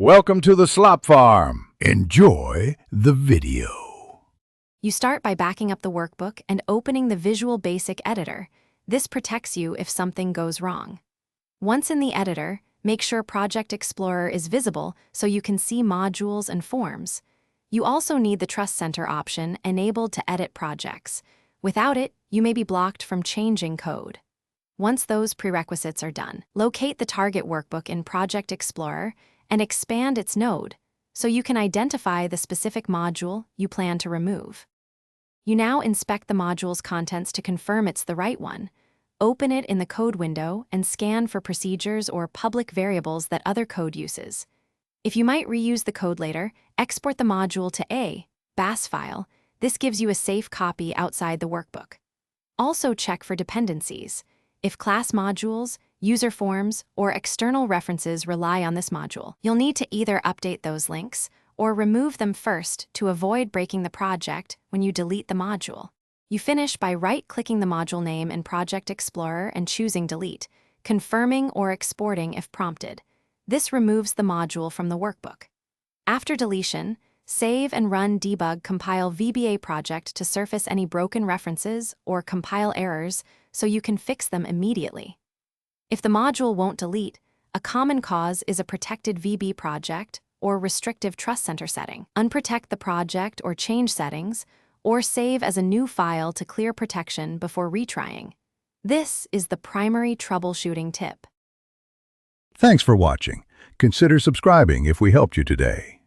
Welcome to the Slop Farm. Enjoy the video. You start by backing up the workbook and opening the Visual Basic editor. This protects you if something goes wrong. Once in the editor, make sure Project Explorer is visible so you can see modules and forms. You also need the Trust Center option enabled to edit projects. Without it, you may be blocked from changing code. Once those prerequisites are done, locate the target workbook in Project Explorer and expand its node so you can identify the specific module you plan to remove. You now inspect the module's contents to confirm it's the right one. Open it in the code window and scan for procedures or public variables that other code uses. If you might reuse the code later, export the module to a BAS file. This gives you a safe copy outside the workbook. Also check for dependencies. If class modules, user forms, or external references rely on this module, you'll need to either update those links or remove them first to avoid breaking the project when you delete the module. You finish by right-clicking the module name in Project Explorer and choosing Delete, confirming or exporting if prompted. This removes the module from the workbook. After deletion, save and run debug compile VBA project to surface any broken references or compile errors so you can fix them immediately. If the module won't delete, a common cause is a protected VB project or restrictive Trust Center setting. Unprotect the project or change settings, or save as a new file to clear protection before retrying. This is the primary troubleshooting tip. Thanks for watching. Consider subscribing if we helped you today.